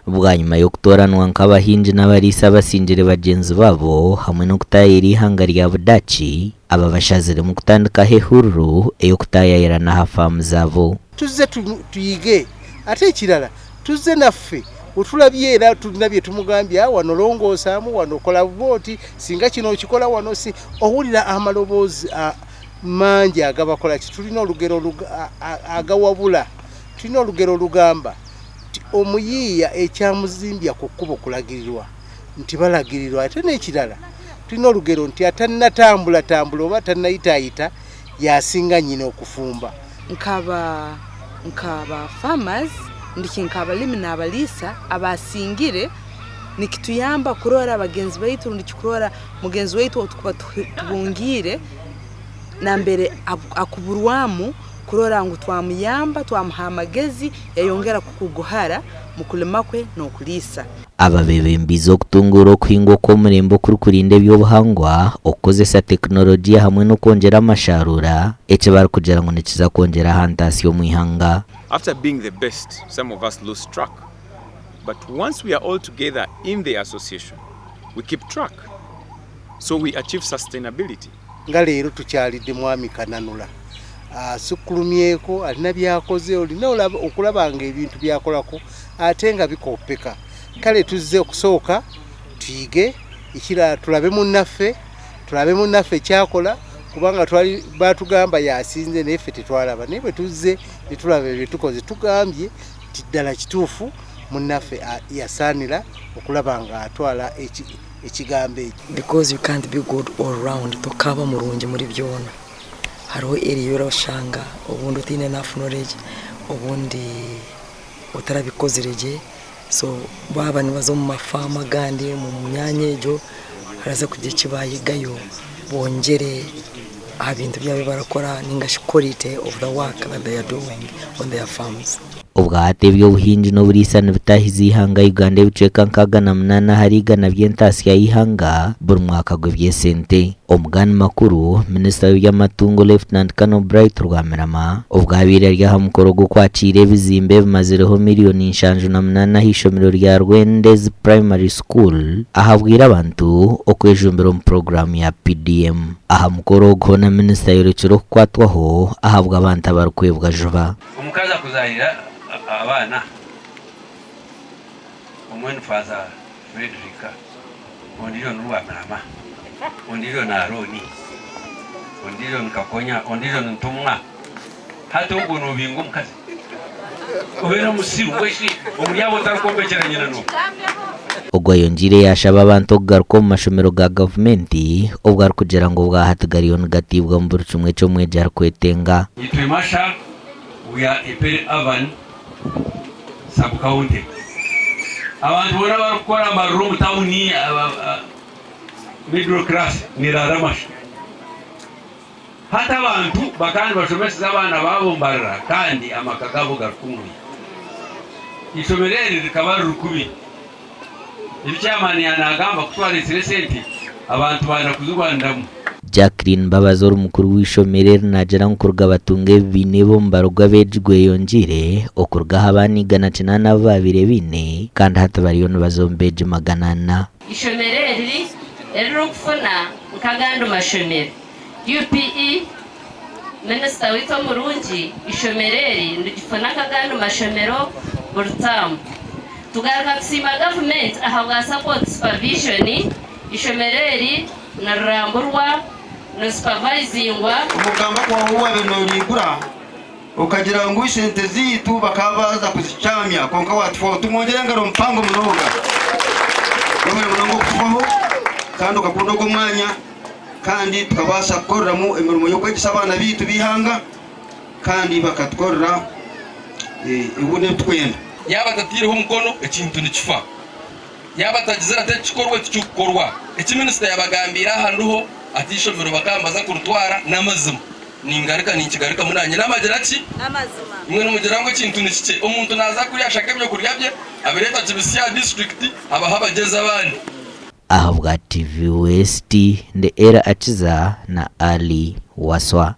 bwa nyuma yo gutoranwa nk'abahinji n'abarisa basinjire bagenzi babo hamwe no kutayira ihanga rya Budachi, aba bashazire mu kutandika hehururu eyo kutayira na hafamu zabo. Tuze tuyige ate kirala tuze naffe otulabye era tunabye tumugambya wano longosaamu wano kola voti singa kino okikola wano si owulira amaloboozi mangi agabakola kitulina olugero agawabula tulina olugero lugamba omuyiiya ekyamuzimbya ku kkubo kulagirirwa nti balagirirwa ate n'ekirala tulina olugero nti atannatambula oba tannayitaayita yasinga nyina okufumba. nkaba farmers ndikinkaba limi n'abalisa abasingire nikituyamba kurora abagenzi baitu ndikikurora mugenzi waitu tukuba tubungire na mbere akuburwamu kurora ngo twamuyamba twamuha amagezi yayongera kukuguhara mukulima kwe n'okulisa. Aba bebembizo kutungura okuhinga okw'omurembe kurukurinda ebyobuhangwa okukozesa tekinologiya hamwe no kongera amasharura ekyo bari kugira ngo nikiza kongera hantasi y'omwihanga. After being the best, some of us lose track. But once we are all together in the association, we keep track. So we achieve sustainability. Nga leero tukyalidde mwami Kananula. Sukulumyeko alina byakoze olina okulaba nga ebintu byakolako ate nga bikopeka. Kale tuzze okusooka tuyige ekira tulabe munnaffe kyakola kubanga twali batugamba yasinze neffe tetwalaba naye bwe tuzze netulaba ebyo tukoze tugambye tiddala kituufu munnaffe yasaanira okulaba nga atwala ekigambo ekyo. Because you can't be good all round tokaba murungi muri byona hariho eri yoroshanga obundi utine enough knowledge obundi utarabikozereje so baba nibazo mu mafama gandi mu myanya ejo haraza kujya kibayigayo bongere abintu byabe barakora ningashi quality of the work that they are doing on their farms. Ubwate by'obuhinji n'oburisa nibitahiza ihanga Uganda ebicweka nkaga na munana harigana by'entasi ya ihanga buri mwaka gw'ebyesente. Omugani makuru Minisita w'Amatungo Lieutenant Colonel Bright Rwamirama ubwabire rya mukoro gwo kwakira ebizimbe bimazireho miliyoni 58 hishomero rya Rwendezi Primary School ahabwira abantu okwejumbira mu program ya PDM. Aha mukoro gwo na Minisita yorekero kwatwaho ahabwa abantu abarukwebwa juba. Omukaza kuzahira abana omwene faza Frederica ondiro Rwamirama ondiro na Aroni ondiro nkakonya ondiro ntumwa hata ugono bingo mukazi ubera musiru weshi omuyabo tarukombekeranye nano. Ubwo yongire yashaba abantu okugaruka mu mashomero ga gavumenti ubwo ari kugira ngo bwahatigariyo negatibwa mu buri kimwe cyo mwejar kwetenga. Yitwe Masha we are Epere Avan sub county. Abantu bora barakora amarumu tawuni middle class ni raramash. Hata abantu bakandi bashomesa abana babo mbarara kandi amakagabo gakumuri. Ishomerere rikaba rukubi. Ibyamani yanagamba kutwara isesenti abantu bana kuzubandamo. Jacqueline Babazor mukuru w'ishomerere najara nkurga batunge bine bo mbarugwa bejwe yongire okurga abanigana cinana babire bine kandi hatabariyo bazombeje maganana. Ishomerere rero kufuna nkagando mashomero UPE Minisita witwa Murungi ishomerere ndifuna nkagando mashomero burtamu tugaruka kusima government ahabwa support supervision ishomerere na ramburwa na supervisingwa umugamba kwa uwa benolingura ukagira ngo isente zitu bakabaza kuzicamya konka watfo tumongera ngaro mpango munoga bamwe munongo kufaho kandi ukakunda go mwanya kandi tukabasha gukorera mu emirimo yo kwigisha abana bitu bihanga kandi bakatworera ibune twenda yaba tatiriho umukono ekintu nikifa yaba tagizera tekikorwa cyukorwa ekiminista yabagambira handuho atishomero bakambaza kurutwara namazima ningarika ninkigarika munanye namageraki namazima mwe n'umugirango kintu nikike umuntu naza kuri ashaka byo kuryabye abireta kibisiya district abahabageza abandi. Ahabwa TV West nde era achiza na Ali Waswa.